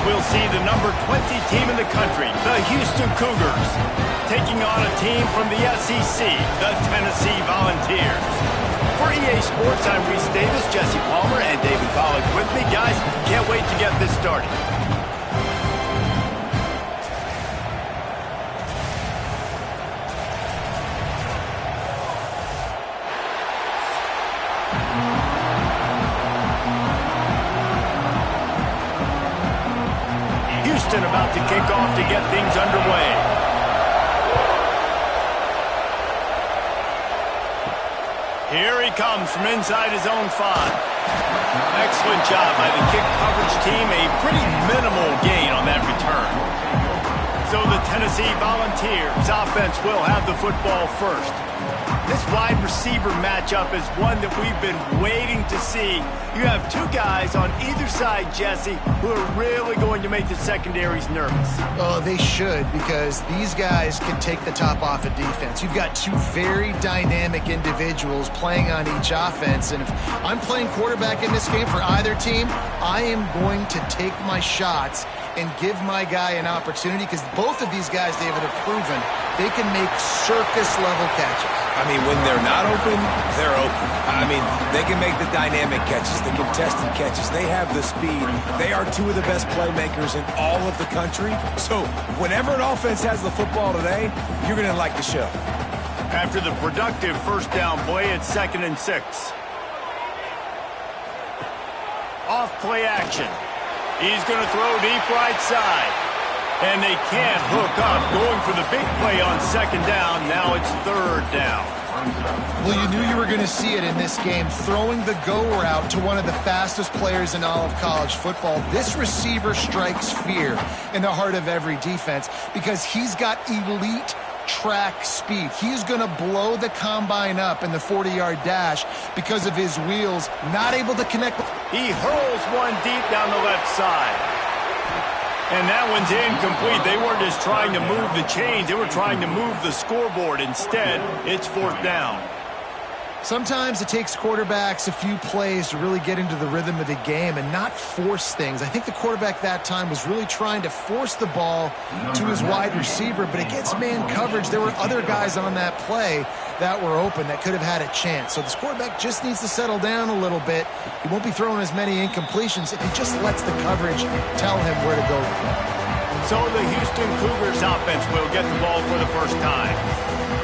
we'll see the number 20 team in the country, the Houston Cougars, taking on a team from the SEC, the Tennessee Volunteers. For EA Sports, I'm Reese Davis, Jesse Palmer, and David Pollack with me. Guys, can't wait to get this started. Houston about to kick off to get things underway. Here he comes from inside his own 5. Excellent job by the kick coverage team. A pretty minimal gain on that return. So the Tennessee Volunteers offense will have the football first. This wide receiver matchup is one that we've been waiting to see. You have two guys on either side, Jesse, who are really going to make the secondaries nervous. Oh, they should, because these guys can take the top off of defense. You've got two very dynamic individuals playing on each offense, and if I'm playing quarterback in this game for either team, I am going to take my shots and give my guy an opportunity, because both of these guys, David, have proven they can make circus-level catches. I mean, when they're not open, they're open. I mean, they can make the dynamic catches, the contested catches. They have the speed. They are two of the best playmakers in all of the country. So whenever an offense has the football today, you're going to like the show. After the productive first down play, it's 2nd and 6. Off play action. He's going to throw deep right side. And they can't hook up, going for the big play on 2nd down. Now it's 3rd down. Well, you knew you were going to see it in this game. Throwing the go route to one of the fastest players in all of college football. This receiver strikes fear in the heart of every defense because he's got elite track speed. He's going to blow the combine up in the 40-yard dash because of his wheels, not able to connect. He hurls one deep down the left side. And that one's incomplete. They weren't just trying to move the chains. They were trying to move the scoreboard. Instead, it's 4th down. Sometimes it takes quarterbacks a few plays to really get into the rhythm of the game and not force things. I think the quarterback that time was really trying to force the ball to his wide receiver, but against man coverage, there were other guys on that play that were open that could have had a chance. So this quarterback just needs to settle down a little bit. He won't be throwing as many incompletions if he just lets the coverage tell him where to go. So the Houston Cougars offense will get the ball for the first time.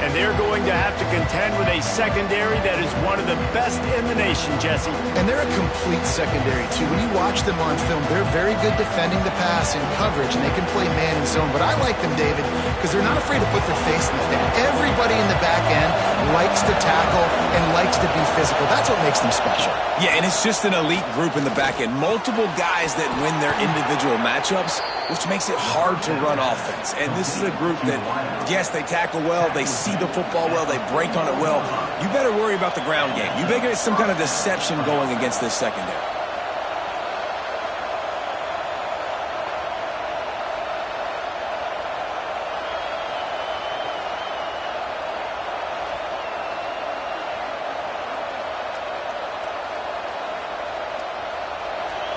And they're going to have to contend with a secondary that is one of the best in the nation, Jesse. And they're a complete secondary, too. When you watch them on film, they're very good defending the pass and coverage, and they can play man and zone. But I like them, David, because they're not afraid to put their face in the fan. Everybody in the back end likes to tackle and likes to be physical. That's what makes them special. Yeah, and it's just an elite group in the back end. Multiple guys that win their individual matchups, which makes it hard to run offense. And this is a group that, yes, they tackle well, they see the football well, they break on it well. You better worry about the ground game. You better get some kind of deception going against this secondary.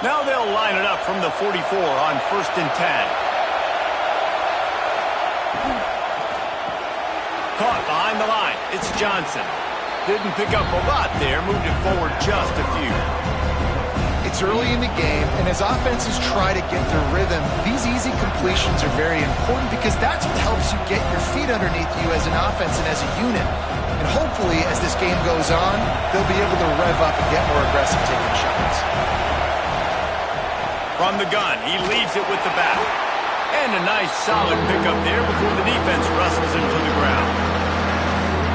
Now they'll line it up from the 44 on 1st and 10. Caught behind the line. It's Johnson. Didn't pick up a lot there. Moved it forward just a few. It's early in the game, and as offenses try to get their rhythm, these easy completions are very important because that's what helps you get your feet underneath you as an offense and as a unit. And hopefully, as this game goes on, they'll be able to rev up and get more aggressive taking shots. From the gun, he leaves it with the back. And a nice solid pickup there before the defense wrestles him to the ground.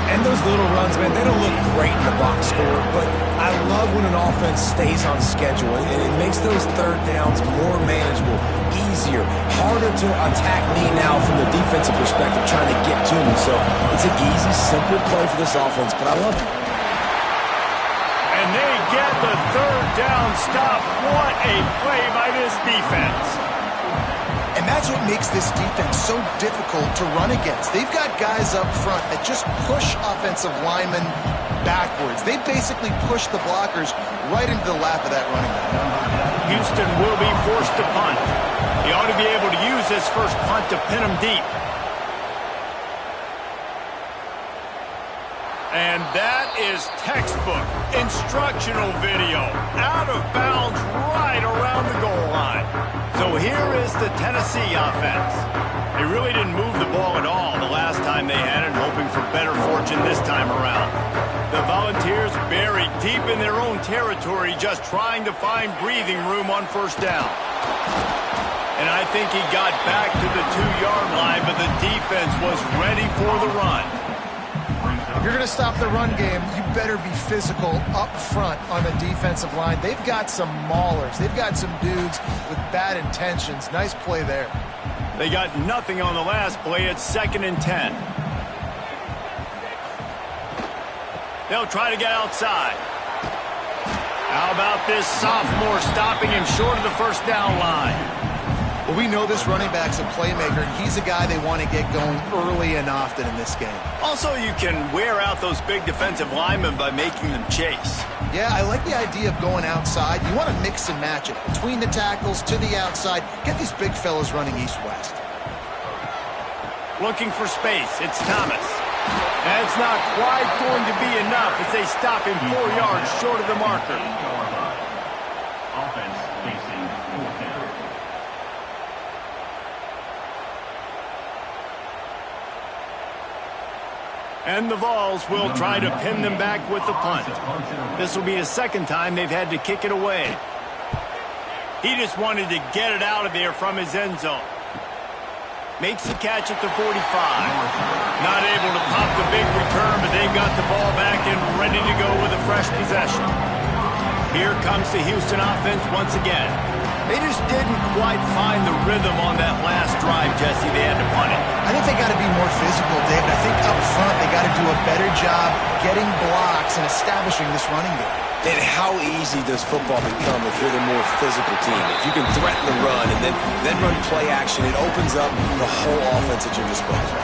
And those little runs, man, they don't look great in the box score, but I love when an offense stays on schedule, and it makes those 3rd downs more manageable, easier, harder to attack me now from the defensive perspective trying to get to me. So it's an easy, simple play for this offense, but I love it. And they get the 3rd down stop. What a play by this defense. And that's what makes this defense so difficult to run against. They've got guys up front that just push offensive linemen backwards. They basically push the blockers right into the lap of that running back. Houston will be forced to punt. He ought to be able to use this first punt to pin him deep. And that is textbook instructional video. Out of bounds right around the goal line. So here is the Tennessee offense. They really didn't move the ball at all the last time they had it, hoping for better fortune this time around. The Volunteers buried deep in their own territory, just trying to find breathing room on first down. And I think he got back to the 2-yard line, but the defense was ready for the run. If you're going to stop the run game, you better be physical up front on the defensive line. They've got some maulers. They've got some dudes with bad intentions. Nice play there. They got nothing on the last play. It's 2nd and 10. They'll try to get outside. How about this sophomore stopping him short of the first down line? Well, we know this running back's a playmaker, and he's a guy they want to get going early and often in this game. Also, you can wear out those big defensive linemen by making them chase. Yeah, I like the idea of going outside. You want to mix and match it. Between the tackles, to the outside. Get these big fellas running east-west. Looking for space. It's Thomas. That's not quite going to be enough as they stop him 4 yards short of the marker. Offense facing 4th down. And the Vols will try to pin them back with the punt. This will be the 2nd time they've had to kick it away. He just wanted to get it out of there from his end zone. Makes the catch at the 45. Not able to pop the big return, but they've got the ball back and ready to go with a fresh possession. Here comes the Houston offense once again. They just didn't quite find the rhythm on that last drive, Jesse. They had to punt it. I think they got to be more physical, David. I think up front they got to do a better job getting blocks and establishing this running game. And how easy does football become if you're the more physical team? If you can threaten the run and then run play action, it opens up the whole offense at your disposal.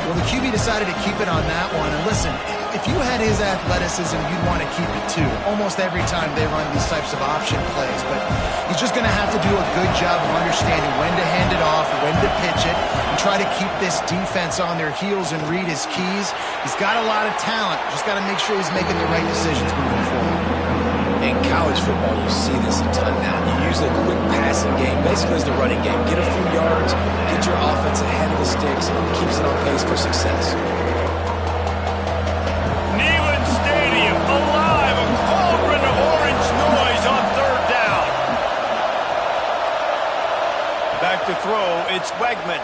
Well, the QB decided to keep it on that one. And listen, if you had his athleticism, you'd want to keep it too. Almost every time they run these types of option plays. But he's just going to have to do a good job of understanding when to hand it off, when to pitch it, and try to keep this defense on their heels and read his keys. He's got a lot of talent. Just got to make sure he's making the right decisions moving forward. In college football, you see this a ton now. You use a quick passing game, basically as the running game. Get a few yards, get your offense ahead of the sticks, keeps it on pace for success. Neyland Stadium, alive, a cauldron of orange noise on 3rd down. Back to throw, it's Wegman.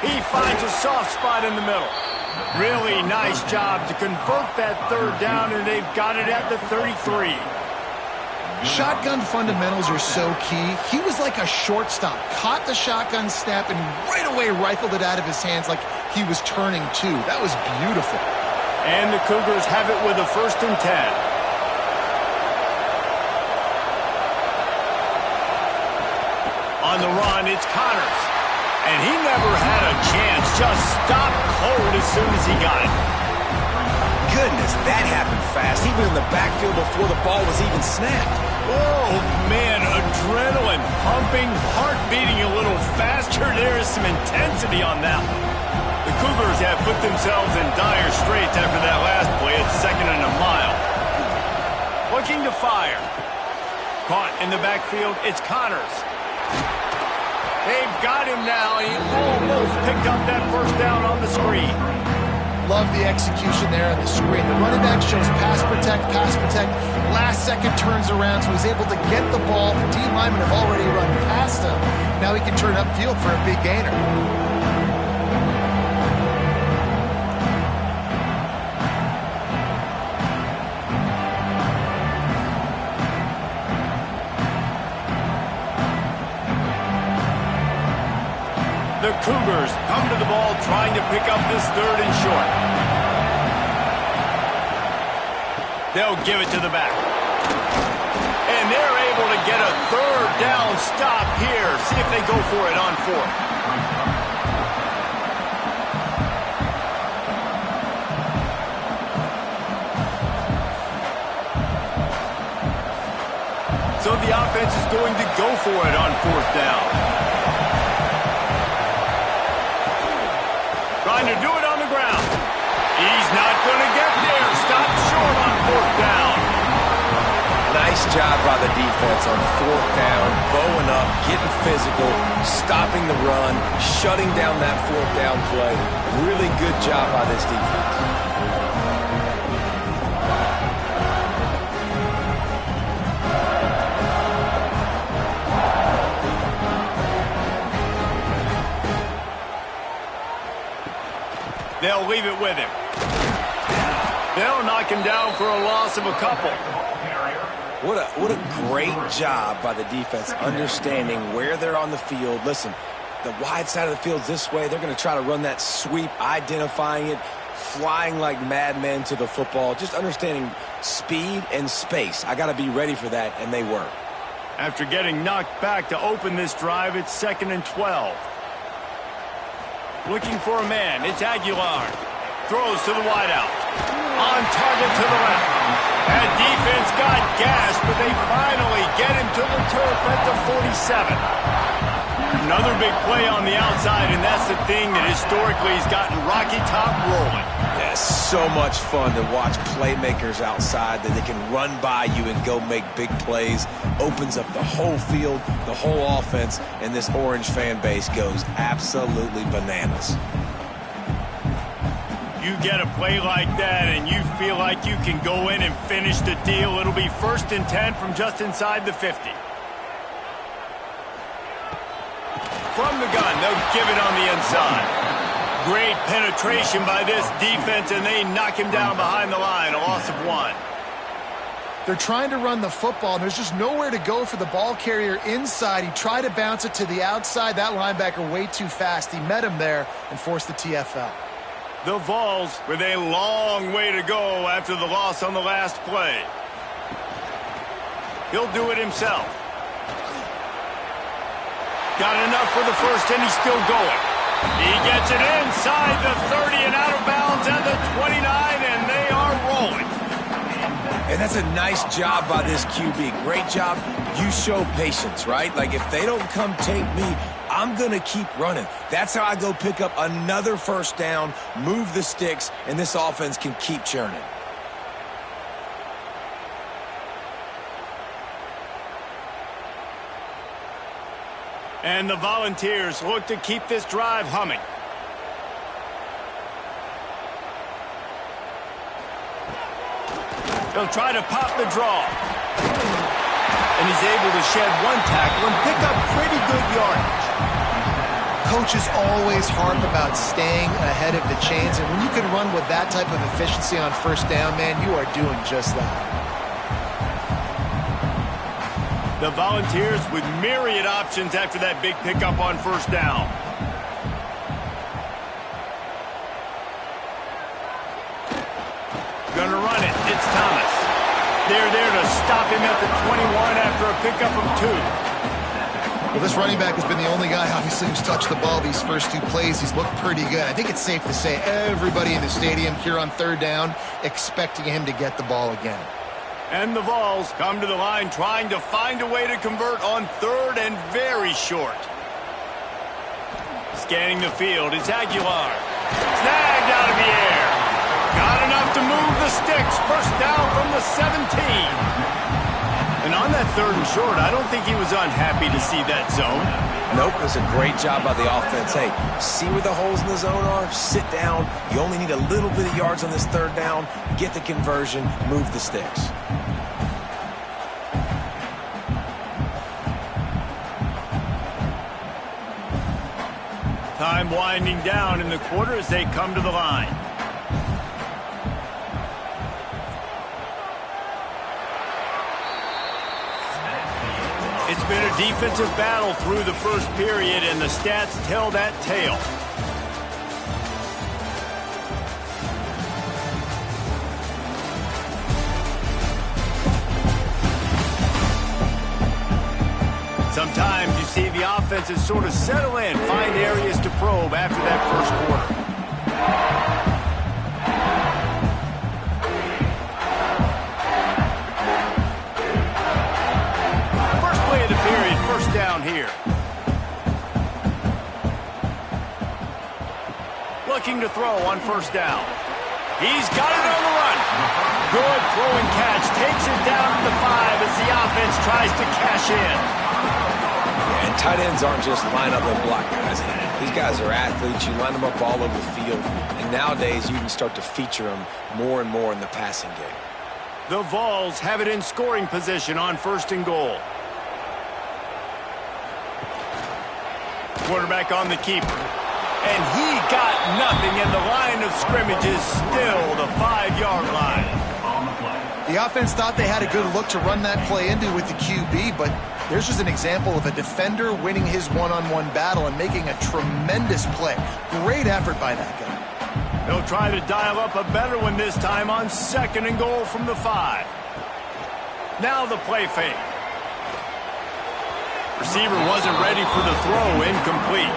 He finds a soft spot in the middle. Really nice job to convert that 3rd down, and they've got it at the 33. Shotgun fundamentals are so key. He was like a shortstop, caught the shotgun snap, and right away rifled it out of his hands like he was turning two. That was beautiful. And the Cougars have it with a 1st and 10. On the run, it's Connors. And he never had a chance, just stopped cold as soon as he got it. Goodness, that happened fast. He was in the backfield before the ball was even snapped. Oh, man, adrenaline pumping, heart beating a little faster. There is some intensity on that one. The Cougars have put themselves in dire straits after that last play. It's 2nd and a mile. Looking to fire. Caught in the backfield, it's Connors. They've got him now. He almost picked up that 1st down on the screen. Love the execution there on the screen. The running back shows pass protect, last second turns around, so he's able to get the ball. The D linemen have already run past him. Now he can turn upfield for a big gainer. The Cougars come to the ball trying to pick up this 3rd and short. They'll give it to the back. And they're able to get a 3rd down stop here. See if they go for it on 4th. So the offense is going to go for it on 4th down. Trying to do it on the ground. He's not going to get there. Stop short on 4th down. Nice job by the defense on 4th down, bowing up, getting physical, stopping the run, shutting down that 4th down play. Really good job by this defense. They'll leave it with him. They'll knock him down for a loss of a couple. What a great job by the defense understanding where they're on the field. Listen, the wide side of the field's this way. They're going to try to run that sweep, identifying it, flying like madmen to the football, just understanding speed and space. I got to be ready for that, and they were. After getting knocked back to open this drive, it's 2nd and 12. Looking for a man. It's Aguilar. Throws to the wideout. On target to the left. That defense got gashed, but they finally get him to the turf at the 47. Another big play on the outside, and that's the thing that historically has gotten Rocky Top rolling. Yeah, so much fun to watch playmakers outside that they can run by you and go make big plays. Opens up the whole field, the whole offense, and this Orange fan base goes absolutely bananas. You get a play like that and you feel like you can go in and finish the deal. It'll be 1st and 10 from just inside the 50. From the gun, they'll give it on the inside. Great penetration by this defense, and they knock him down behind the line, a loss of 1. They're trying to run the football, and there's just nowhere to go for the ball carrier inside. He tried to bounce it to the outside. That linebacker way too fast. He met him there and forced the TFL. The Vols with a long way to go after the loss on the last play. He'll do it himself. Got enough for the first, and he's still going. He gets it inside the 30 and out of bounds at the 29, and they are rolling. And that's a nice job by this QB. Great job. You show patience, right? Like, if they don't come take me, I'm going to keep running. That's how I go pick up another 1st down, move the sticks, and this offense can keep churning. And the Volunteers look to keep this drive humming. He'll try to pop the draw. And he's able to shed 1 tackle and pick up pretty good yardage. Coaches always harp about staying ahead of the chains, and when you can run with that type of efficiency on 1st down, man, you are doing just that. The Volunteers with myriad options after that big pickup on 1st down. Gonna run it. It's Thomas. They're there to stop him at the 21 after a pickup of 2. Well, this running back has been the only guy, obviously, who's touched the ball these first 2 plays. He's looked pretty good. I think it's safe to say everybody in the stadium here on 3rd down expecting him to get the ball again. And the Vols come to the line trying to find a way to convert on 3rd and very short. Scanning the field, it's Aguilar. Snagged out of the air. Got enough to move the sticks. 1st down from the 17. And on that 3rd and short, I don't think he was unhappy to see that zone. Nope, it was a great job by the offense. Hey, see where the holes in the zone are? Sit down. You only need a little bit of yards on this 3rd down. Get the conversion. Move the sticks. Time winding down in the quarter as they come to the line. It's been a defensive battle through the first period, and the stats tell that tale. Sometimes you see the offenses sort of settle in, find areas to probe after that first quarter. First play of the period, 1st down here. Look looking to throw on first down. He's got it on the run. Good throwing catch. Takes it down to the 5 as the offense tries to cash in. And tight ends aren't just line up and block guys. These guys are athletes. You line them up all over the field. And nowadays, you can start to feature them more and more in the passing game. The Vols have it in scoring position on first and goal. Quarterback on the keeper. And he got nothing, and the line of scrimmage is still the 5-yard line. The offense thought they had a good look to run that play into with the QB, but there's just an example of a defender winning his one-on-one battle and making a tremendous play. Great effort by that guy. They'll try to dial up a better one this time on second and goal from the 5. Now the play fake. Receiver wasn't ready for the throw, incomplete.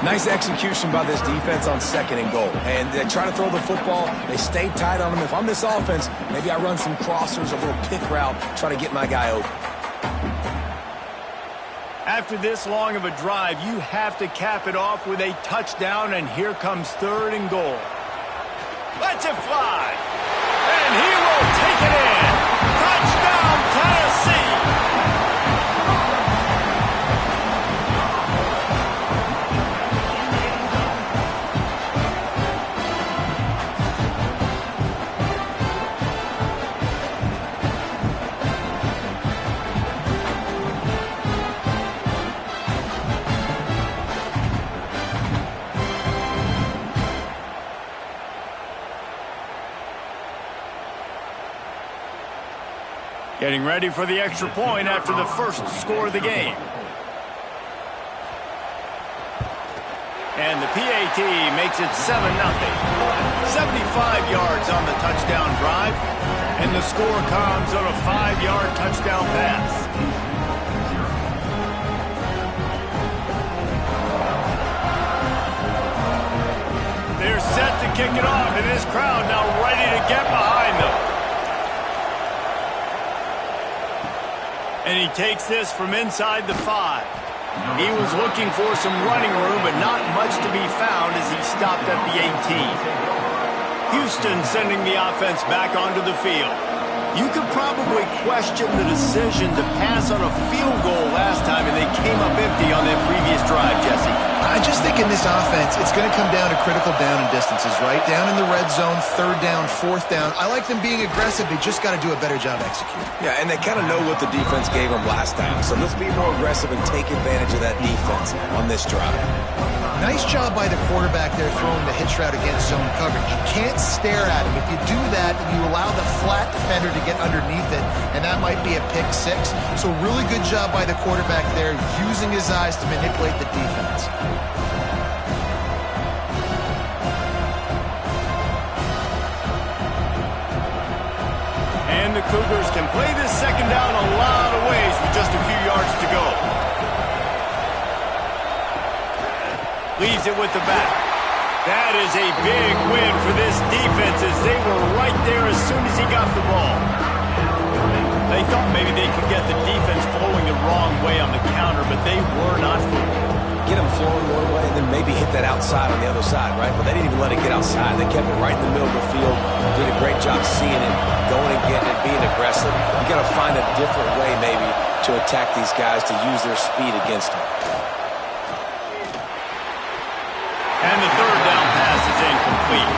Nice execution by this defense on second and goal. And they try to throw the football. They stay tight on them. If I'm this offense, maybe I run some crossers, a little pick route, try to get my guy open. After this long of a drive, you have to cap it off with a touchdown, and here comes third and goal. Lets it fly. And he will take it in. Touchdown, Tennessee. Getting ready for the extra point after the first score of the game. And the PAT makes it 7-0. 75 yards on the touchdown drive. And the score comes on a 5-yard touchdown pass. They're set to kick it off, and this crowd now ready to get behind them. And he takes this from inside the 5. He was looking for some running room, but not much to be found as he stopped at the 18. Houston sending the offense back onto the field. You could probably question the decision to pass on a field goal last time, and they came up empty on that previous drive, Jesse. I just think in this offense, it's going to come down to critical down and distances, right? Down in the red zone, third down, fourth down. I like them being aggressive. They just got to do a better job executing. Yeah, and they kind of know what the defense gave them last time. So let's be more aggressive and take advantage of that defense on this drive. Nice job by the quarterback there throwing the hitch route against zone coverage. You can't stare at him. If you do that, you allow the flat defender to get underneath it, and that might be a pick 6. So really good job by the quarterback there, using his eyes to manipulate the defense. And the Cougars can play this second down a lot of ways with just a few yards to go. Leaves it with the back. That is a big win for this defense as they were right there as soon as he got the ball. They thought maybe they could get the defense flowing the wrong way on the counter, but they were not fooled. Get them flowing one way and then maybe hit that outside on the other side, right? But they didn't even let it get outside. They kept it right in the middle of the field. Did a great job seeing it, going and getting it, being aggressive. You got to find a different way maybe to attack these guys to use their speed against them. And the third down pass is incomplete.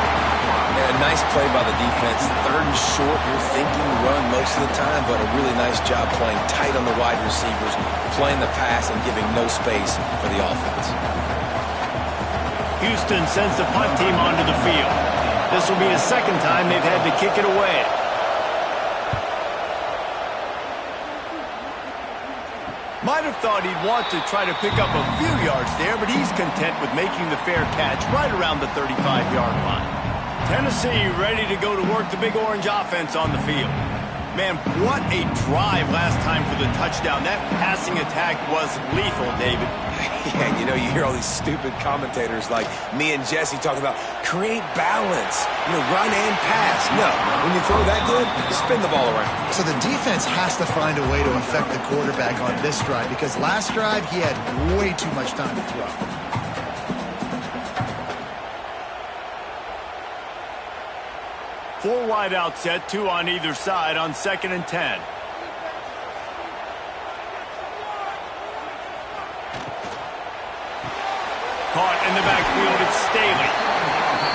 Yeah, nice play by the defense. Third and short, you're thinking run most of the time, but a really nice job playing tight on the wide receivers, playing the pass and giving no space for the offense. Houston sends the punt team onto the field. This will be the second time they've had to kick it away. Might have thought he'd want to try to pick up a few yards there, but he's content with making the fair catch right around the 35-yard line. Tennessee ready to go to work the Big Orange offense on the field. Man, what a drive last time for the touchdown. That passing attack was lethal, David. Yeah, you know, you hear all these stupid commentators like me and Jesse talking about create balance, run and pass. No, when you throw that good, spin the ball around. So the defense has to find a way to affect the quarterback on this drive because last drive he had way too much time to throw. 4 wide out set, 2 on either side on 2nd and 10. Caught in the backfield, it's Staley.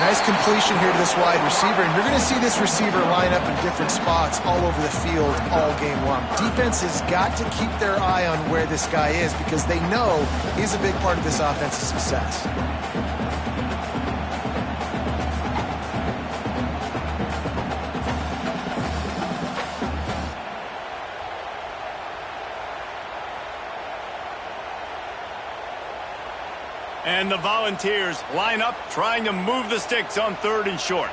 Nice completion here to this wide receiver, and you're going to see this receiver line up in different spots all over the field all game long. Defense has got to keep their eye on where this guy is because they know he's a big part of this offense's success. And the Volunteers line up, trying to move the sticks on 3rd and short.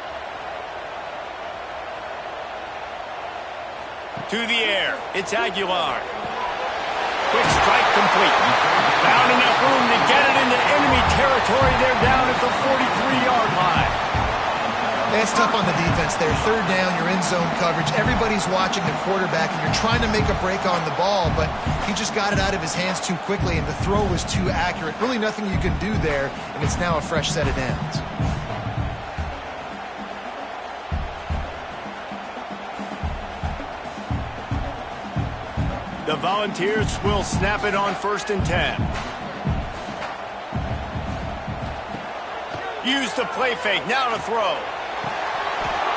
To the air, it's Aguilar. Quick strike complete. Found enough room to get it into enemy territory. They're down at the 43-yard line. It's tough on the defense there. 3rd down, you're in zone coverage. Everybody's watching the quarterback, and you're trying to make a break on the ball, but he just got it out of his hands too quickly, and the throw was too accurate. Really nothing you can do there, and it's now a fresh set of downs. The Volunteers will snap it on 1st and 10. Use the play fake, now to throw.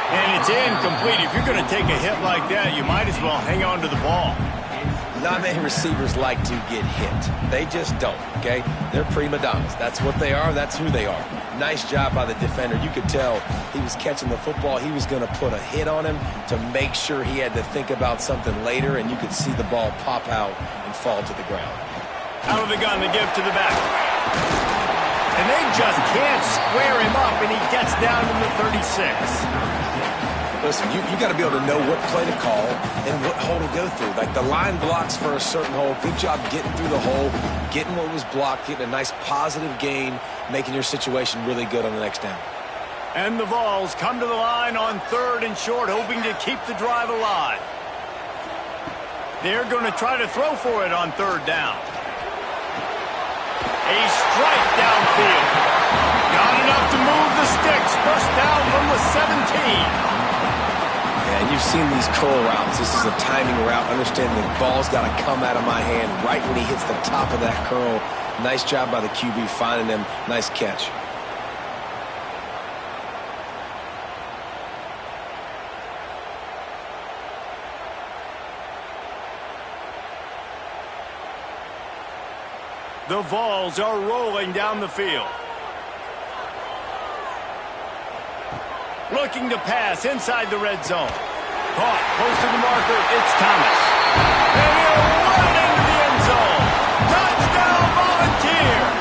And it's incomplete. If you're going to take a hit like that, you might as well hang on to the ball. Not many receivers like to get hit. They just don't, okay? They're prima donnas. That's what they are. That's who they are. Nice job by the defender. You could tell he was catching the football. He was going to put a hit on him to make sure he had to think about something later, and you could see the ball pop out and fall to the ground. Out of the gun to give to the back. And they just can't square him up, and he gets down to the 36. Listen, you got to be able to know what play to call and what hole to go through. Like the line blocks for a certain hole. Good job getting through the hole, getting what was blocked, getting a nice positive gain, making your situation really good on the next down. And the Vols come to the line on 3rd and short, hoping to keep the drive alive. They're going to try to throw for it on 3rd down. A strike downfield. Not enough to move the sticks. First down from the 17. And you've seen these curl routes. This is a timing route. Understand the ball's got to come out of my hand right when he hits the top of that curl. Nice job by the QB finding him. Nice catch. The Vols are rolling down the field. Looking to pass inside the red zone. Caught close to the marker. It's Thomas. And he'll run into the end zone. Touchdown, Volunteers!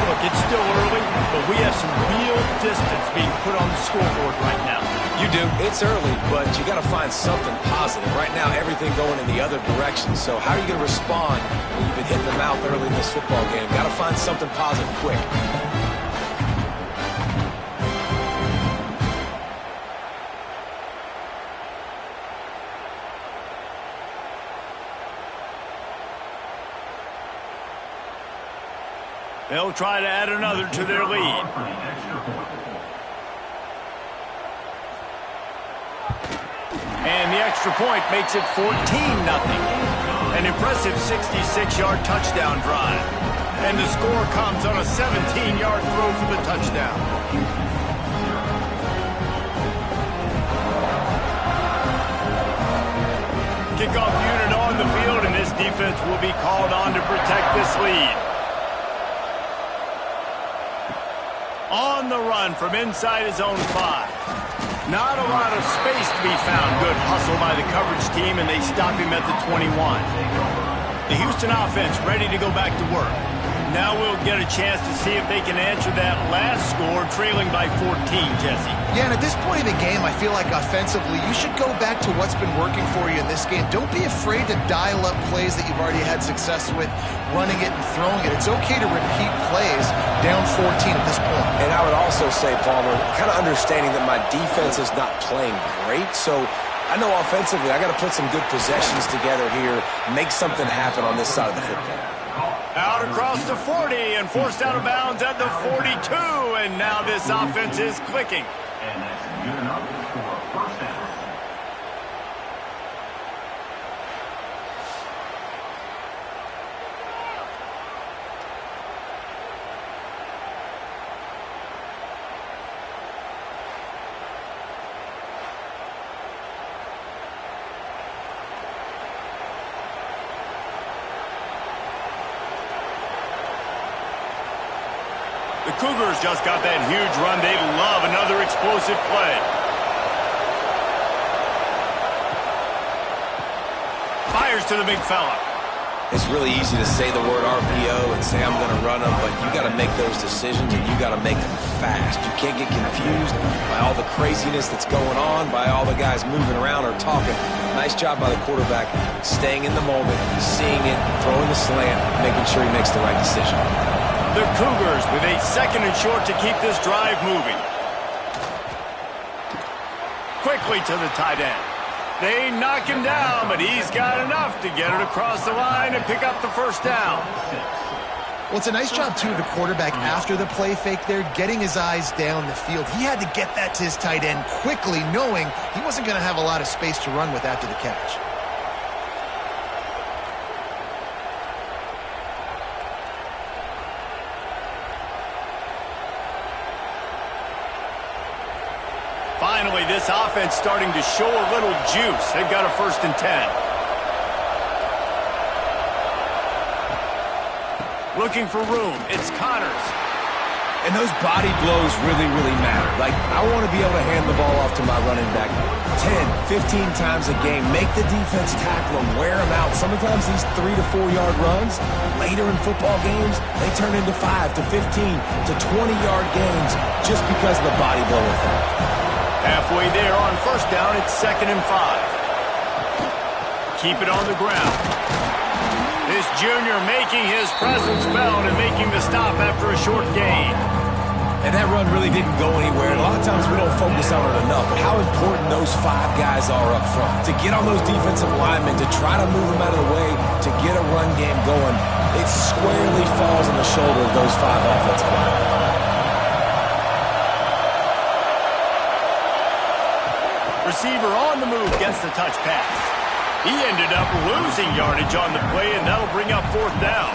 Look, it's still early, but we have some real distance being put on the scoreboard right now. You do. It's early, but you got to find something positive. Right now, everything going in the other direction. So how are you going to respond when you've been hitting the mouth early in this football game? Got to find something positive quick. They'll try to add another to their lead. And the extra point makes it 14-0. An impressive 66-yard touchdown drive. And the score comes on a 17-yard throw for the touchdown. Kickoff unit on the field, and this defense will be called on to protect this lead. On the run from inside his own 5. Not a lot of space to be found. Good hustle by the coverage team, and they stop him at the 21. The Houston offense ready to go back to work. Now we'll get a chance to see if they can answer that last score, trailing by 14, Jesse. Yeah, and at this point in the game, I feel like offensively, you should go back to what's been working for you in this game. Don't be afraid to dial up plays that you've already had success with, running it and throwing it. It's okay to repeat plays down 14 at this point. And I would also say, Palmer, kind of understanding that my defense is not playing great, so I know offensively I got to put some good possessions together here, make something happen on this side of the football. Out across the 40 and forced out of bounds at the 42, and now this offense is clicking. And that's good enough for a first down. The Cougars just got that huge run. They love another explosive play. Fires to the big fella. It's really easy to say the word RPO and say I'm going to run them, but you got to make those decisions and you got to make them fast. You can't get confused by all the craziness that's going on, by all the guys moving around or talking. Nice job by the quarterback, staying in the moment, seeing it, throwing the slant, making sure he makes the right decision. The Cougars with a second and short to keep this drive moving. Quickly to the tight end. They knock him down, but he's got enough to get it across the line and pick up the first down. Well, it's a nice job, too, of the quarterback after the play fake there, getting his eyes down the field. He had to get that to his tight end quickly, knowing he wasn't going to have a lot of space to run with after the catch. Finally, this offense starting to show a little juice. They've got a 1st and 10. Looking for room. It's Connors. And those body blows really, really matter. Like, I want to be able to hand the ball off to my running back 10, 15 times a game. Make the defense tackle him, wear him out. Sometimes these 3 to 4 yard runs, later in football games, they turn into 5 to 15 to 20 yard gains just because of the body blow effect. Halfway there on 1st down, it's 2nd and 5. Keep it on the ground. This junior making his presence felt and making the stop after a short gain. And that run really didn't go anywhere. And a lot of times we don't focus on it enough, but how important those 5 guys are up front. To get on those defensive linemen, to try to move them out of the way, to get a run game going, it squarely falls on the shoulder of those 5 offensive linemen. Receiver on the move gets the touch pass. He ended up losing yardage on the play, and that'll bring up 4th down.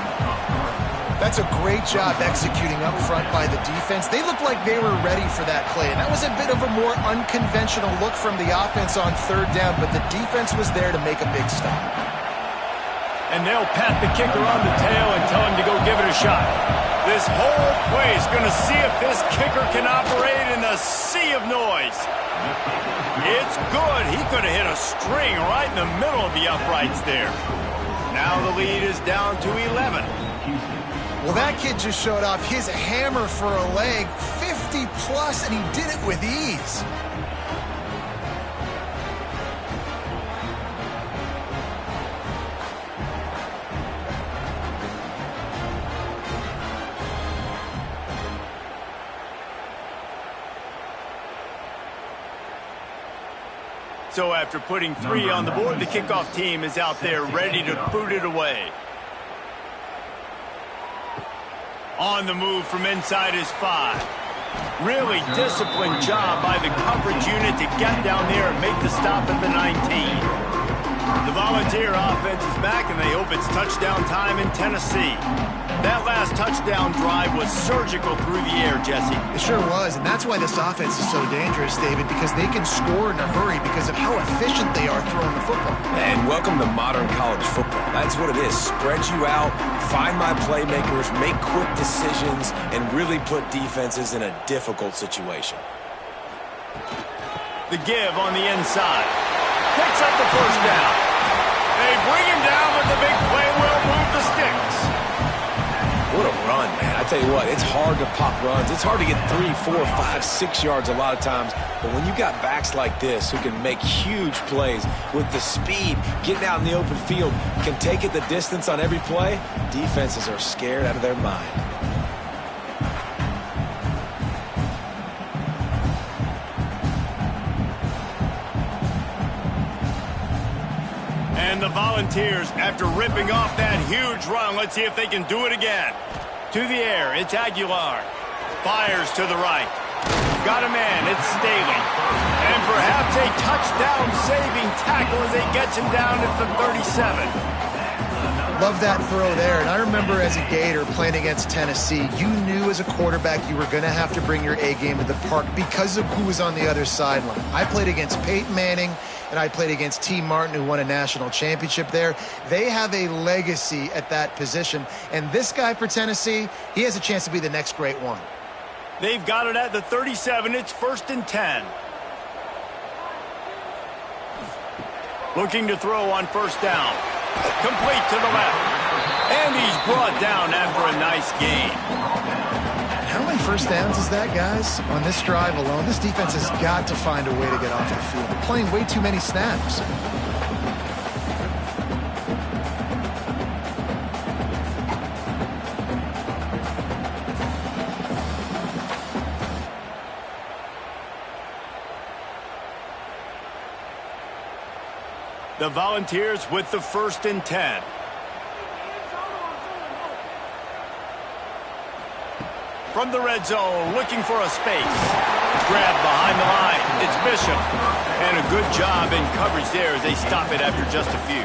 That's a great job executing up front by the defense. They looked like they were ready for that play, and that was a bit of a more unconventional look from the offense on 3rd down, but the defense was there to make a big stop. And they'll pat the kicker on the tail and tell him to go give it a shot. This whole play is going to see if this kicker can operate in the sea of noise. It's good. He could have hit a string right in the middle of the uprights there. Now the lead is down to 11. Well, that kid just showed off his hammer for a leg, 50 plus, and he did it with ease. So after putting 3 on the board, the kickoff team is out there ready to boot it away. On the move from inside is 5. Really disciplined job by the coverage unit to get down there and make the stop at the 19. The Volunteer offense is back, and they hope it's touchdown time in Tennessee. That last touchdown drive was surgical through the air, Jesse. It sure was, and that's why this offense is so dangerous, David, because they can score in a hurry because of how efficient they are throwing the football. And welcome to modern college football. That's what it is. Spread you out, find my playmakers, make quick decisions, and really put defenses in a difficult situation. The give on the inside. Picks up the 1st down. They bring him down with the big play. Will move the sticks. What a run, man. I tell you what, it's hard to pop runs. It's hard to get 3, 4, 5, 6 yards a lot of times. But when you got backs like this who can make huge plays with the speed, getting out in the open field, can take it the distance on every play, defenses are scared out of their mind. And the Volunteers, after ripping off that huge run, let's see if they can do it again. To the air, it's Aguilar. Fires to the right. Got a man, it's Staley. And perhaps a touchdown-saving tackle as they gets him down at the 37. Love that throw there. And I remember as a Gator playing against Tennessee, you knew as a quarterback you were going to have to bring your A game to the park because of who was on the other sideline. I played against Peyton Manning, and I played against T. Martin, who won a national championship there. They have a legacy at that position. And this guy for Tennessee, he has a chance to be the next great one. They've got it at the 37. It's 1st and 10. Looking to throw on 1st down. Complete to the left. And he's brought down after a nice gain. How many 1st downs is that, guys? On this drive alone, this defense has got to find a way to get off the field. They're playing way too many snaps. The Volunteers with the 1st and 10. From the red zone, looking for a space. Grab behind the line. It's Bishop. And a good job in coverage there as they stop it after just a few.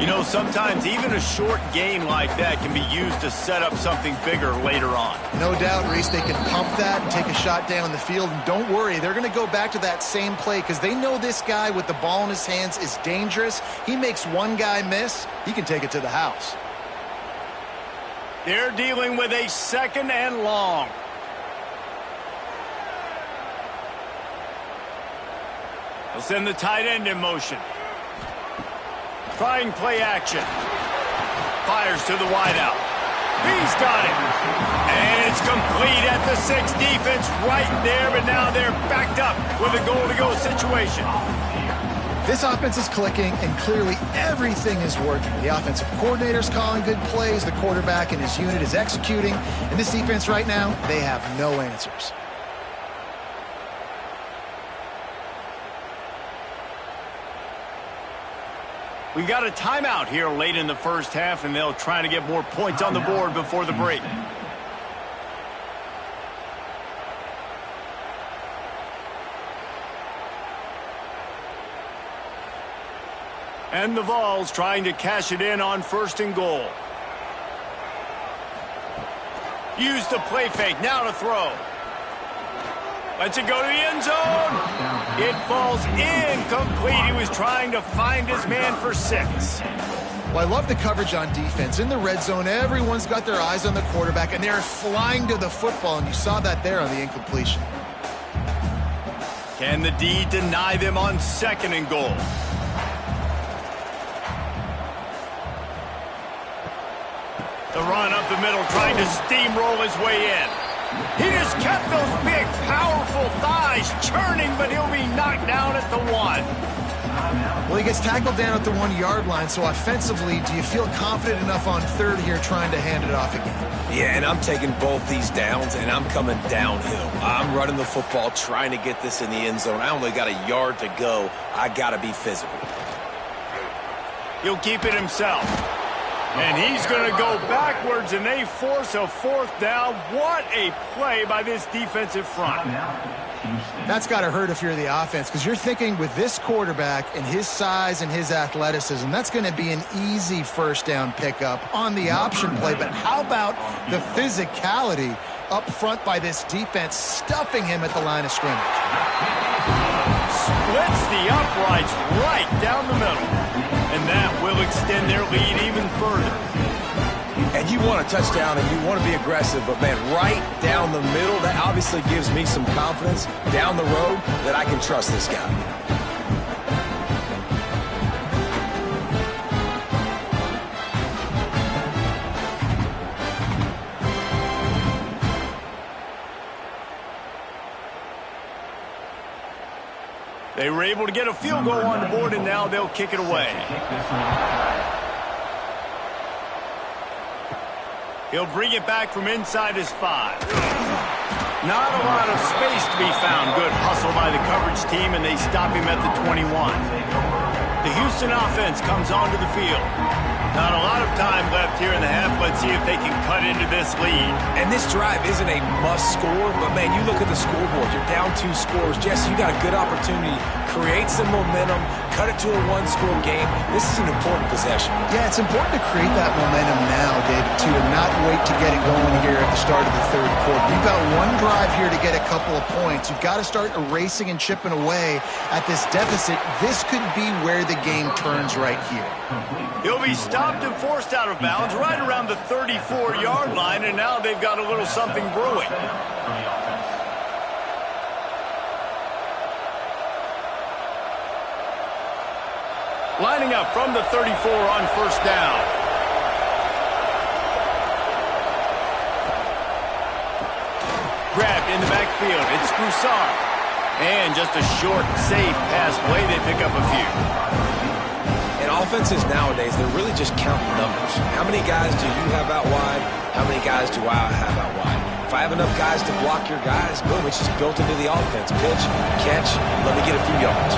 You know, sometimes even a short gain like that can be used to set up something bigger later on. No doubt, Reese, they can pump that and take a shot down the field. And don't worry, they're going to go back to that same play because they know this guy with the ball in his hands is dangerous. He makes one guy miss, he can take it to the house. They're dealing with a 2nd and long. They'll send the tight end in motion. Trying play action. Fires to the wideout. He's got it. And it's complete at the 6. Defense right there, but now they're backed up with a goal-to-go situation. This offense is clicking, and clearly everything is working. The offensive coordinator's calling good plays. The quarterback and his unit is executing. And this defense right now, they have no answers. We've got a timeout here late in the 1st half, and they'll try to get more points on the board before the break. And the Vols trying to cash it in on 1st and goal. Use the play fake, now to throw. Lets it go to the end zone. It falls incomplete. He was trying to find his man for 6. Well, I love the coverage on defense. In the red zone, everyone's got their eyes on the quarterback, and they're flying to the football, and you saw that there on the incompletion. Can the D deny them on 2nd and goal? The run up the middle, trying to steamroll his way in. He just kept those big, powerful thighs churning, but he'll be knocked down at the 1. Well, he gets tackled down at the 1-yard line, so offensively, do you feel confident enough on 3rd here trying to hand it off again? Yeah, and I'm taking both these downs, and I'm coming downhill. I'm running the football, trying to get this in the end zone. I only got a yard to go. I got to be physical. He'll keep it himself. And he's going to go backwards, and they force a 4th down. What a play by this defensive front. That's got to hurt if you're the offense, because you're thinking with this quarterback and his size and his athleticism, that's going to be an easy 1st down pickup on the option play. But how about the physicality up front by this defense, stuffing him at the line of scrimmage? Splits the uprights right down the middle. And that will extend their lead even further. And you want a touchdown and you want to be aggressive, but man, right down the middle, that obviously gives me some confidence down the road that I can trust this guy. They were able to get a field goal on the board, and now they'll kick it away. He'll bring it back from inside his 5. Not a lot of space to be found. Good hustle by the coverage team, and they stop him at the 21. The Houston offense comes onto the field. Not a lot of time left here in the half. Let's see if they can cut into this lead. And this drive isn't a must score, but man, you look at the scoreboard. You're down 2 scores. Jesse, you got a good opportunity. Create some momentum. Cut it to a 1-score game. This is an important possession. Yeah, it's important to create that momentum now, David, too, and not wait to get it going here at the start of the third quarter. You've got one drive here to get a couple of points. You've got to start erasing and chipping away at this deficit. This could be where the game turns right here. He'll be stopped and forced out of bounds right around the 34-yard line, and now they've got a little something brewing. Lining up from the 34 on first down. Grabbed in the backfield. It's Broussard. And just a short, safe pass play. They pick up a few. And offenses nowadays, they're really just counting numbers. How many guys do you have out wide? How many guys do I have out wide? If I have enough guys to block your guys, boom, it's just built into the offense. Pitch, catch, let me get a few yards.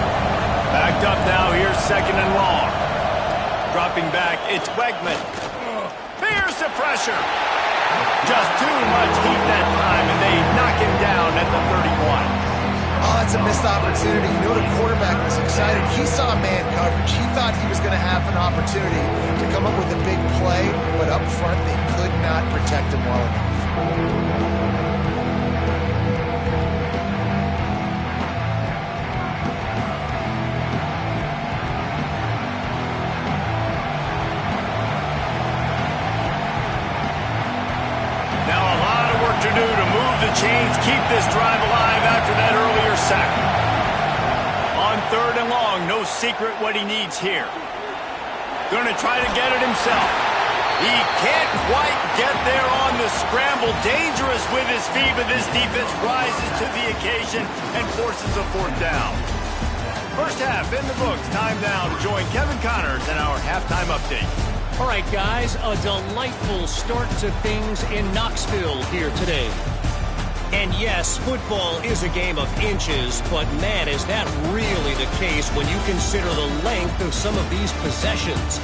Backed up now, here's 2nd and long. Dropping back, it's Wegman. Fears the pressure. Just too much heat that time, and they knock him down at the 31. Oh, it's a missed opportunity. You know the quarterback was excited. He saw man coverage. He thought he was going to have an opportunity to come up with a big play, but up front they could not protect him well enough. Chains keep this drive alive after that earlier sack. On 3rd and long, no secret what he needs here. Going to try to get it himself. He can't quite get there on the scramble. Dangerous with his feet, but this defense rises to the occasion and forces a 4th down. First half in the books. Time now to join Kevin Connors in our halftime update. All right, guys, a delightful start to things in Knoxville here today. And yes, football is a game of inches, but man, is that really the case when you consider the length of some of these possessions.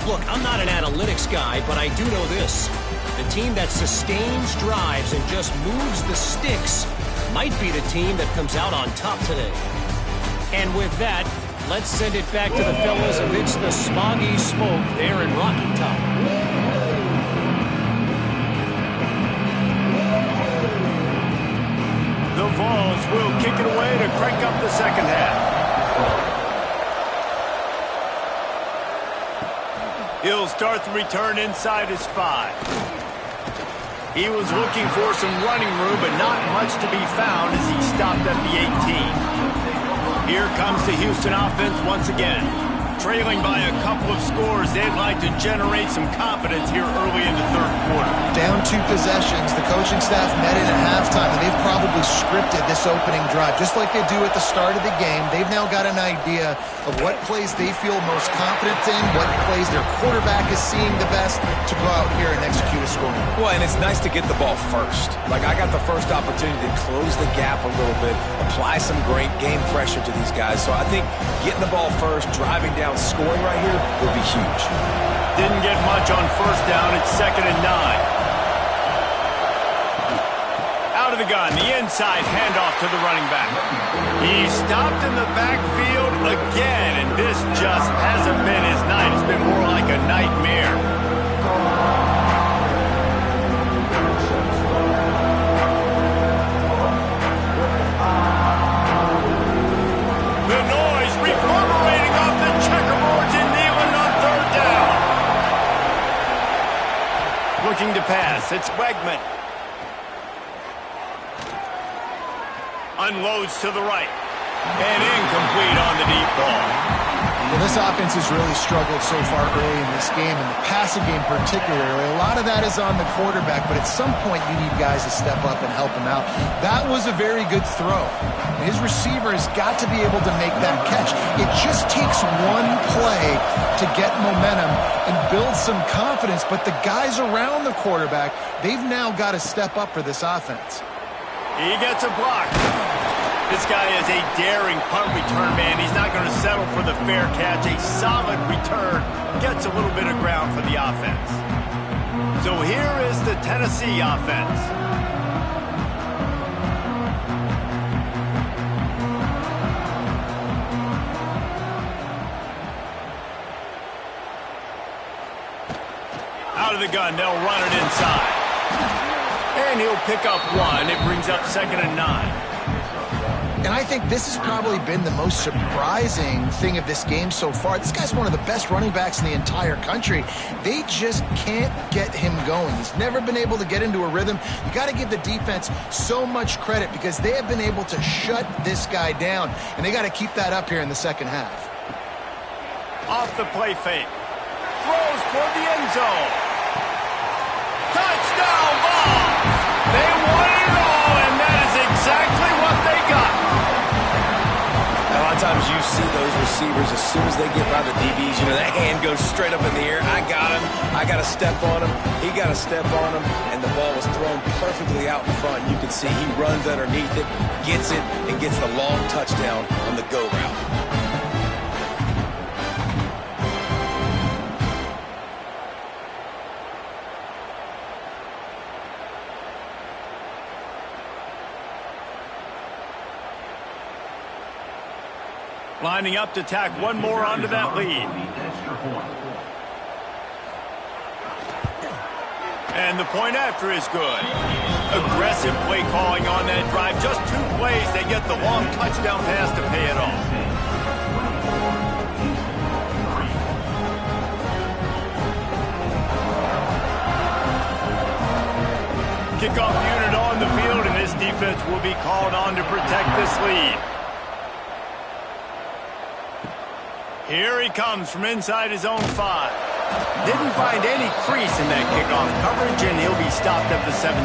Look, I'm not an analytics guy, but I do know this. The team that sustains drives and just moves the sticks might be the team that comes out on top today. And with that, let's send it back to the fellas amidst the smoggy smoke there in Rocky Top. The Vols will kick it away to crank up the second half. He'll start the return inside his 5. He was looking for some running room, but not much to be found as he stopped at the 18. Here comes the Houston offense once again. Trailing by a couple of scores, they'd like to generate some confidence here early in the third quarter. Down 2 possessions, the coaching staff met in at halftime, and they've probably scripted this opening drive. Just like they do at the start of the game, they've now got an idea of what plays they feel most confident in, what plays their quarterback is seeing the best to go out here and execute a scoring. Well, and it's nice to get the ball first. Like, I got the first opportunity to close the gap a little bit, apply some great game pressure to these guys. So I think getting the ball first, driving down, scoring right here would be huge. Didn't get much on first down. It's 2nd and 9. Out of the gun, the inside handoff to the running back. He stopped in the backfield again, and this just hasn't been his night. It's been more like a nightmare. The noise reverberating off the checkerboards and kneeling on 3rd down. Looking to pass, it's Wegman. Unloads to the right. And incomplete on the deep ball. Well, this offense has really struggled so far early in this game, and the passing game particularly. A lot of that is on the quarterback, but at some point you need guys to step up and help him out. That was a very good throw. His receiver has got to be able to make that catch. It just takes one play to get momentum and build some confidence, but the guys around the quarterback, they've now got to step up for this offense. He gets a block. This guy is a daring punt return man. He's not going to settle for the fair catch. A solid return gets a little bit of ground for the offense. So here is the Tennessee offense. Out of the gun, they'll run it inside. And he'll pick up one. It brings up 2nd and 9. And I think this has probably been the most surprising thing of this game so far. This guy's one of the best running backs in the entire country. They just can't get him going. He's never been able to get into a rhythm. You got to give the defense so much credit because they have been able to shut this guy down, and they got to keep that up here in the second half. Off the play fake. Throws toward the end zone. Touchdown ball! They won it all, and that is exactly what they got. A lot of times you see those receivers, as soon as they get by the DBs, you know, that hand goes straight up in the air. I got him. I got to step on him. He got to step on him. And the ball was thrown perfectly out in front. You can see he runs underneath it, gets it, and gets the long touchdown on the go route. Lining up to tack one more onto that lead. And the point after is good. Aggressive play calling on that drive. Just 2 plays, they get the long touchdown pass to pay it off. Kickoff unit on the field, and this defense will be called on to protect this lead. Here he comes from inside his own 5. Didn't find any crease in that kickoff coverage, and he'll be stopped at the 17.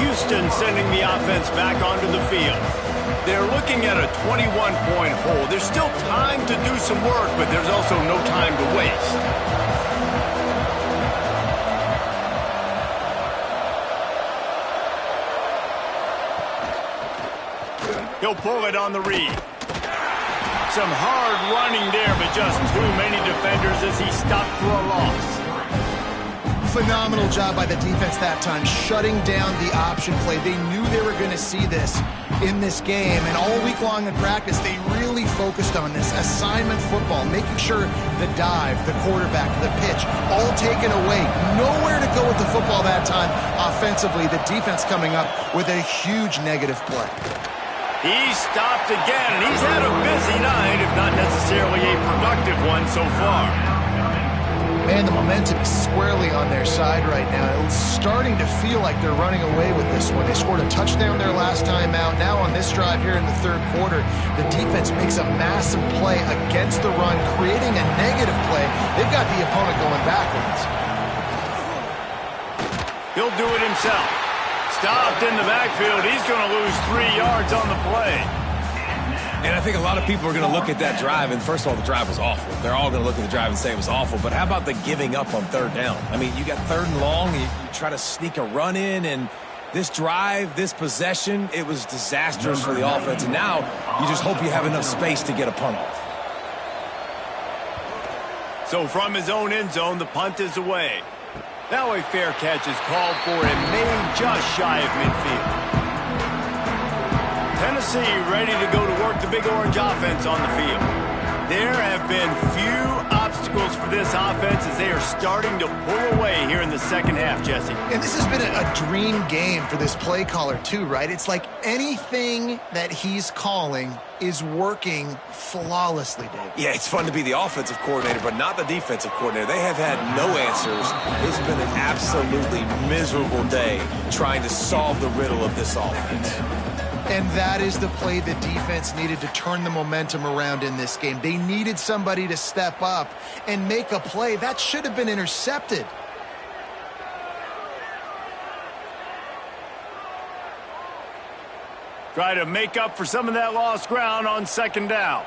Houston sending the offense back onto the field. They're looking at a 21-point hole. There's still time to do some work, but there's also no time to waste. He'll pull it on the read. Some hard running there, but just too many defenders as he stopped for a loss. Phenomenal job by the defense that time, shutting down the option play. They knew they were going to see this in this game, and all week long in practice, they really focused on this assignment football, making sure the dive, the quarterback, the pitch, all taken away. Nowhere to go with the football that time offensively. The defense coming up with a huge negative play. He stopped again, and he's had a busy night, if not necessarily a productive one so far. Man, the momentum is squarely on their side right now. It's starting to feel like they're running away with this one. They scored a touchdown their last time out. Now on this drive here in the 3rd quarter, the defense makes a massive play against the run, creating a negative play. They've got the opponent going backwards. He'll do it himself. Stopped in the backfield. He's going to lose 3 yards on the play. And I think a lot of people are going to look at that drive, and first of all, the drive was awful. They're all going to look at the drive and say it was awful, but how about the giving up on 3rd down? I mean, you got 3rd and long, you try to sneak a run in, and this drive, this possession, it was disastrous for the offense, and now you just hope you have enough space to get a punt off. So from his own end zone, the punt is away. Now a fair catch is called for and made just shy of midfield. Tennessee ready to go to work the Big Orange offense on the field. There have been few obstacles for this offense as they are starting to pull away here in the second half, Jesse. And this has been a dream game for this play caller too, right? It's like anything that he's calling is working flawlessly, Dave. Yeah, it's fun to be the offensive coordinator, but not the defensive coordinator. They have had no answers. It's been an absolutely miserable day trying to solve the riddle of this offense. And that is the play the defense needed to turn the momentum around in this game. They needed somebody to step up and make a play. That should have been intercepted. Try to make up for some of that lost ground on 2nd down.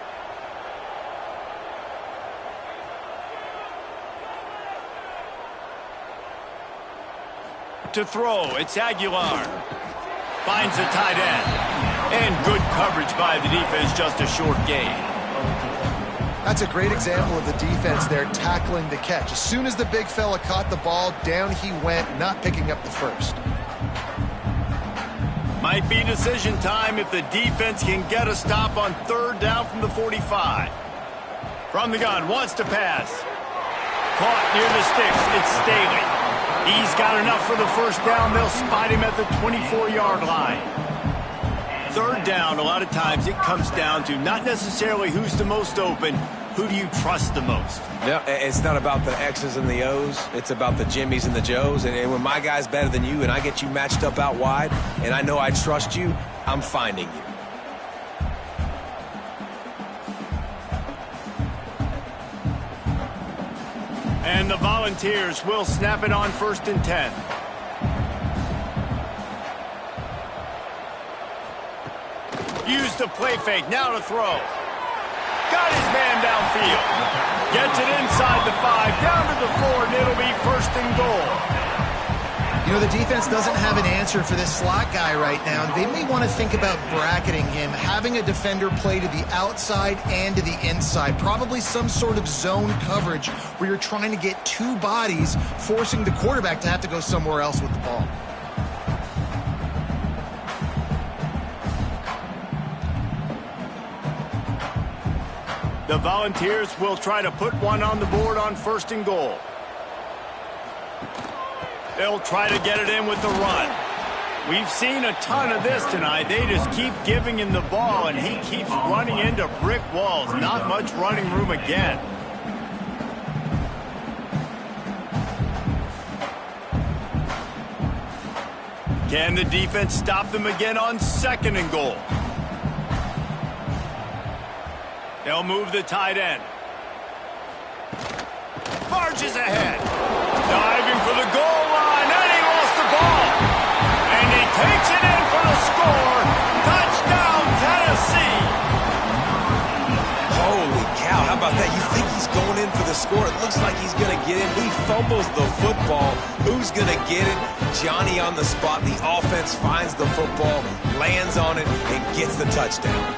To throw, it's Aguilar. Finds the tight end. And coverage by the defense, just a short gain. That's a great example of the defense there tackling the catch. As soon as the big fella caught the ball, down he went, not picking up the first. Might be decision time if the defense can get a stop on third down from the 45. From the gun, wants to pass. Caught near the sticks, it's Staley. He's got enough for the first down. They'll spot him at the 24-yard line. Third down, a lot of times it comes down to not necessarily who's the most open, who do you trust the most? Yeah, it's not about the X's and the O's. It's about the Jimmys and the Joes. And when my guy's better than you and I get you matched up out wide and I know I trust you, I'm finding you. And the Volunteers will snap it on 1st and 10. Use the play fake, now to throw. Got his man downfield. Gets it inside the 5, down to the 4, and it'll be 1st and goal. You know, the defense doesn't have an answer for this slot guy right now. They may want to think about bracketing him, having a defender play to the outside and to the inside. Probably some sort of zone coverage where you're trying to get two bodies, forcing the quarterback to have to go somewhere else with the ball. The Volunteers will try to put one on the board on 1st and goal. They'll try to get it in with the run. We've seen a ton of this tonight. They just keep giving him the ball, and he keeps running into brick walls. Not much running room again. Can the defense stop them again on 2nd and goal? They'll move the tight end. Barges ahead. Diving for the goal line, and he lost the ball. And he takes it in for the score. Touchdown, Tennessee. Holy cow, how about that? You think he's going in for the score. It looks like he's going to get in. He fumbles the football. Who's going to get it? Johnny on the spot. The offense finds the football, lands on it, and gets the touchdown.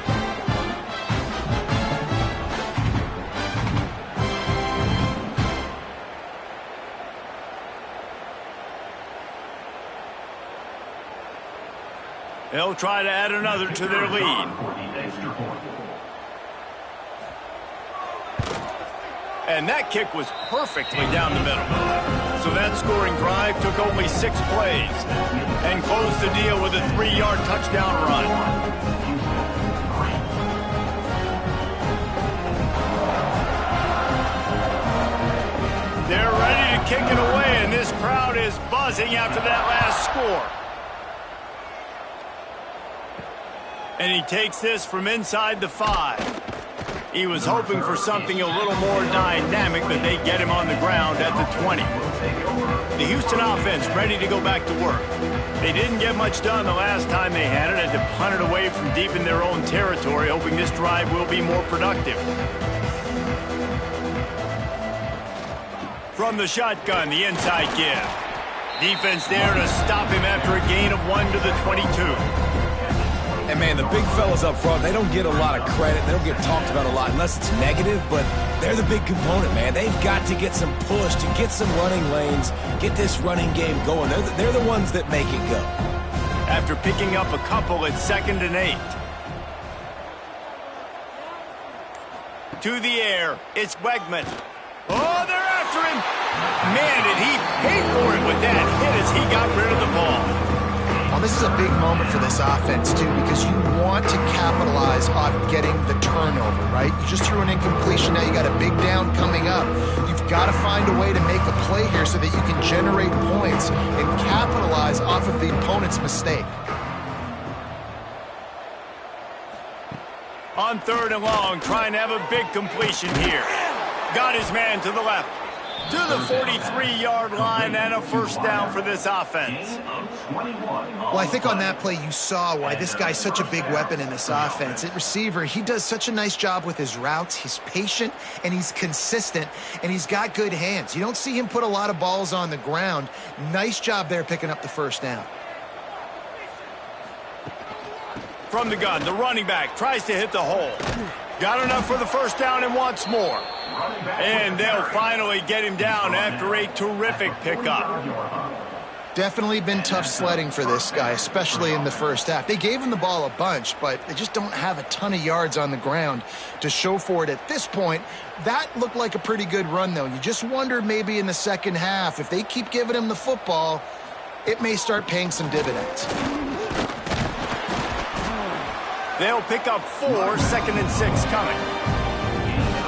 They'll try to add another to their lead. And that kick was perfectly down the middle. So that scoring drive took only 6 plays and closed the deal with a 3-yard touchdown run. They're ready to kick it away, and this crowd is buzzing after that last score. And he takes this from inside the 5. He was hoping for something a little more dynamic, but they get him on the ground at the 20. The Houston offense ready to go back to work. They didn't get much done the last time they had it, had to punt it away from deep in their own territory, hoping this drive will be more productive. From the shotgun, the inside give. Defense there to stop him after a gain of 1 to the 22. And, man, the big fellas up front, they don't get a lot of credit. They don't get talked about a lot unless it's negative, but they're the big component, man. They've got to get some push, to get some running lanes, get this running game going. They're the ones that make it go. After picking up a couple at 2nd and 8. To the air, it's Wegman. Oh, they're after him. Man, did he pay for it with that hit as he got rid of the ball. Well, this is a big moment for this offense, too, because you want to capitalize on getting the turnover, right? You just threw an incompletion. Now you got a big down coming up. You've got to find a way to make a play here so that you can generate points and capitalize off of the opponent's mistake. On 3rd and long, trying to have a big completion here. Got his man to the left. To the 43-yard line and a 1st down for this offense. Well, I think on that play you saw why this guy's such a big weapon in this offense. At receiver, he does such a nice job with his routes. He's patient, and he's consistent, and he's got good hands. You don't see him put a lot of balls on the ground. Nice job there picking up the 1st down. from the gun. The running back tries to hit the hole. Got enough for the first down and wants more. And they'll finally get him down after a terrific pickup. Definitely been tough sledding for this guy, especially in the first half. They gave him the ball a bunch, but they just don't have a ton of yards on the ground to show for it at this point. That looked like a pretty good run, though. You just wonder maybe in the second half, if they keep giving him the football, it may start paying some dividends. They'll pick up 4, 2nd and 6 coming.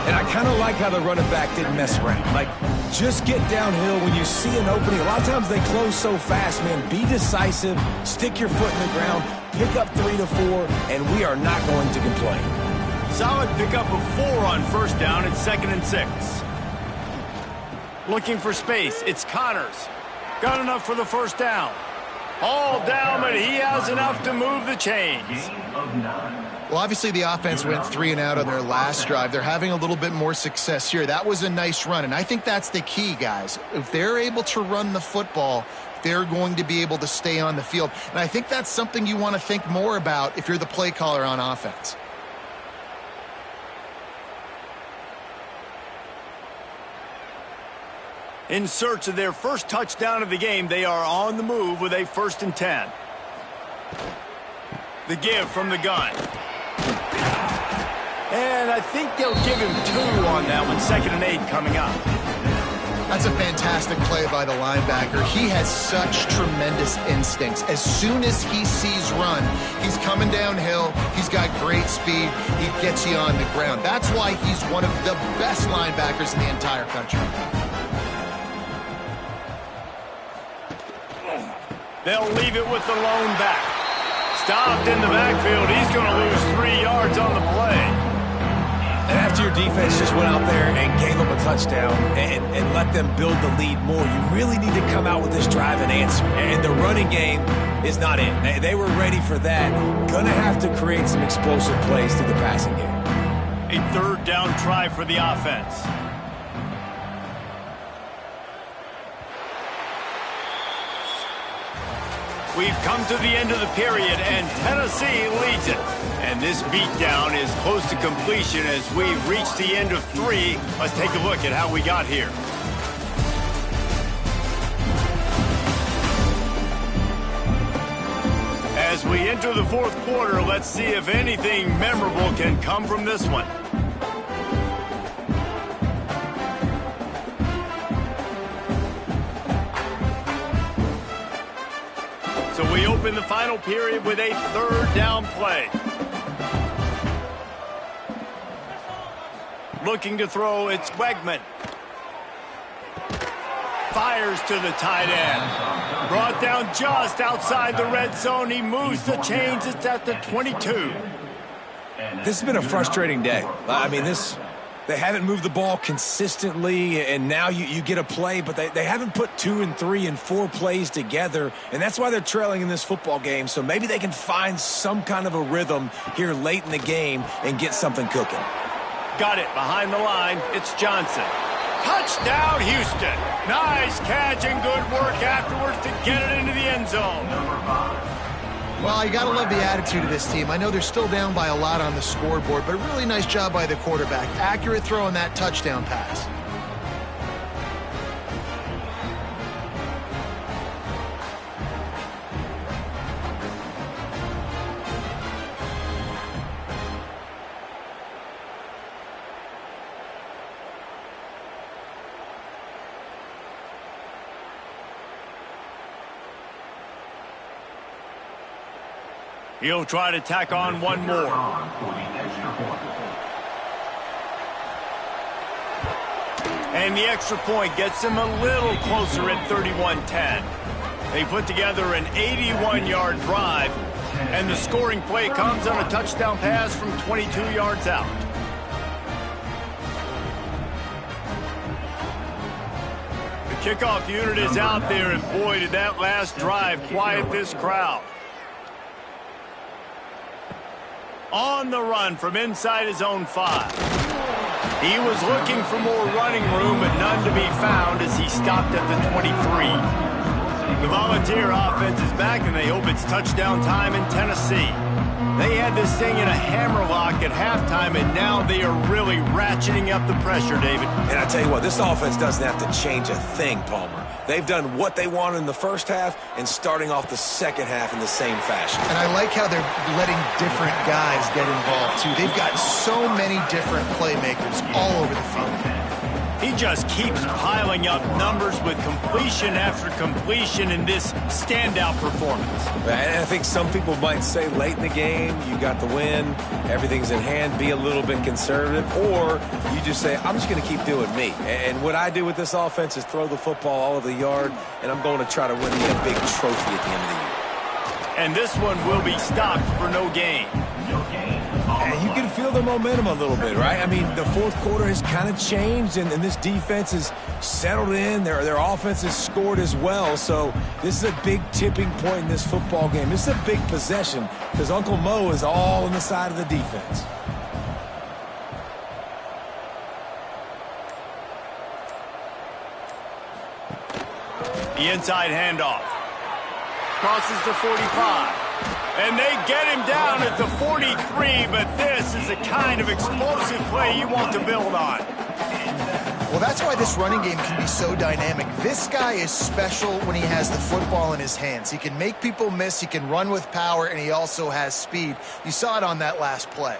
And I kind of like how the running back didn't mess around. Like, just get downhill when you see an opening. A lot of times they close so fast, man. Be decisive, stick your foot in the ground, pick up 3 to 4, and we are not going to complain. Solid pickup of 4 on first down and 2nd and 6. Looking for space. It's Connors. Got enough for the first down. All down, but he has enough to move the chains. Well, obviously the offense went 3 and out on their last drive. They're having a little bit more success here. That was a nice run, and I think that's the key, guys. If they're able to run the football, they're going to be able to stay on the field. And I think that's something you want to think more about if you're the play caller on offense. In search of their first touchdown of the game, they are on the move with a 1st and 10. The give from the gun. And I think they'll give him 2 on that one. 2nd and 8 coming up. That's a fantastic play by the linebacker. He has such tremendous instincts. As soon as he sees run, he's coming downhill. He's got great speed. He gets you on the ground. That's why he's one of the best linebackers in the entire country. They'll leave it with the lone back. Stopped in the backfield. He's going to lose 3 yards on the play. And after your defense just went out there and gave them a touchdown and let them build the lead more, you really need to come out with this drive and answer. And the running game is not it. They were ready for that. Going to have to create some explosive plays through the passing game. A 3rd down try for the offense. We've come to the end of the period, and Tennessee leads it. And this beatdown is close to completion as we reach the end of 3. Let's take a look at how we got here. As we enter the 4th quarter, let's see if anything memorable can come from this one. So we open the final period with a 3rd down play. Looking to throw, it's Wegman. Fires to the tight end. Brought down just outside the red zone. He moves the chains. It's at the 22. This has been a frustrating day. I mean, they haven't moved the ball consistently, and now you get a play, but they haven't put 2 and 3 and 4 plays together, and that's why they're trailing in this football game. So maybe they can find some kind of a rhythm here late in the game and get something cooking. Got it behind the line. It's Johnson. Touchdown, Houston. Nice catch and good work afterwards to get it into the end zone. Well, you got to love the attitude of this team. I know they're still down by a lot on the scoreboard, but a really nice job by the quarterback. Accurate throw on that touchdown pass. He'll try to tack on one more. And the extra point gets him a little closer at 31-10. They put together an 81-yard drive, and the scoring play comes on a touchdown pass from 22 yards out. The kickoff unit is out there, and boy, did that last drive quiet this crowd. On the run from inside his own 5. He was looking for more running room, but none to be found as he stopped at the 23. The Volunteer offense is back, and they hope it's touchdown time in Tennessee. They had this thing in a hammerlock at halftime, and now they are really ratcheting up the pressure, David. And I tell you what, this offense doesn't have to change a thing, Palmer. They've done what they wanted in the first half and starting off the second half in the same fashion. And I like how they're letting different guys get involved, too. They've got so many different playmakers all over the field. He just keeps piling up numbers with completion after completion in this standout performance. And I think some people might say late in the game, you got the win, everything's in hand, be a little bit conservative, or you just say, I'm just going to keep doing me. And what I do with this offense is throw the football all over the yard, and I'm going to try to win me a big trophy at the end of the year. And this one will be stopped for no gain. And you can feel the momentum a little bit, right? I mean, the fourth quarter has kind of changed, and this defense is settled in. Their offense has scored as well. So this is a big tipping point in this football game. This is a big possession because Uncle Mo is all on the side of the defense. The inside handoff. Crosses the 45. And they get him down at the 43, but this is the kind of explosive play you want to build on. Well, that's why this running game can be so dynamic. This guy is special when he has the football in his hands. He can make people miss, he can run with power, and he also has speed. You saw it on that last play.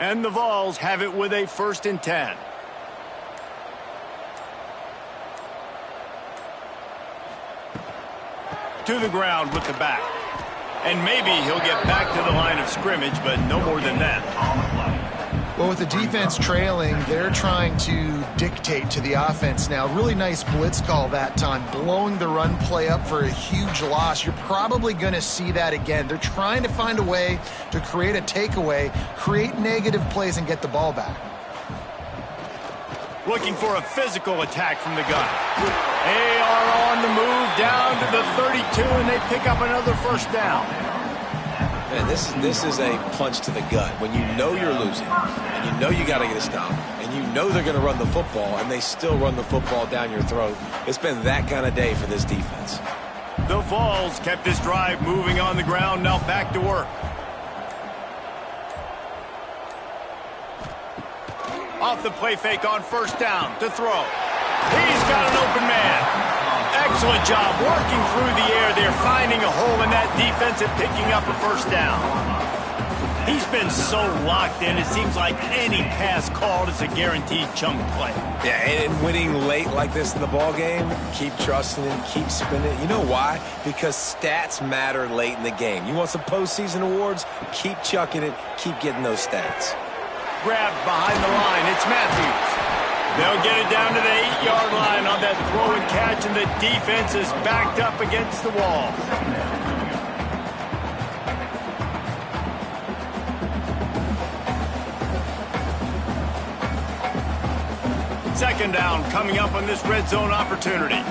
And the Vols have it with a 1st and 10. To the ground with the back. And maybe he'll get back to the line of scrimmage, but no more than that. Well, with the defense trailing, they're trying to dictate to the offense now. Really nice blitz call that time, blowing the run play up for a huge loss. You're probably going to see that again. They're trying to find a way to create a takeaway, create negative plays, and get the ball back. Looking for a physical attack from the gun. They are on the move down to the 32, and they pick up another 1st down. Man, this is a punch to the gut. When you know you're losing, and you know you got to get a stop, and you know they're going to run the football, and they still run the football down your throat. It's been that kind of day for this defense. The Vols kept this drive moving on the ground, now back to work. Off the play fake on 1st down to throw. He's got an open man. Excellent job working through the air there, finding a hole in that defense and picking up a 1st down. He's been so locked in, it seems like any pass called is a guaranteed chunk play. Yeah, and winning late like this in the ball game, keep trusting him, keep spinning. You know why? Because stats matter late in the game. You want some postseason awards? Keep chucking it, keep getting those stats. Grabbed behind the line, it's Matthews. They'll get it down to the 8-yard line on that throw and catch, and the defense is backed up against the wall. Second down coming up on this red zone opportunity.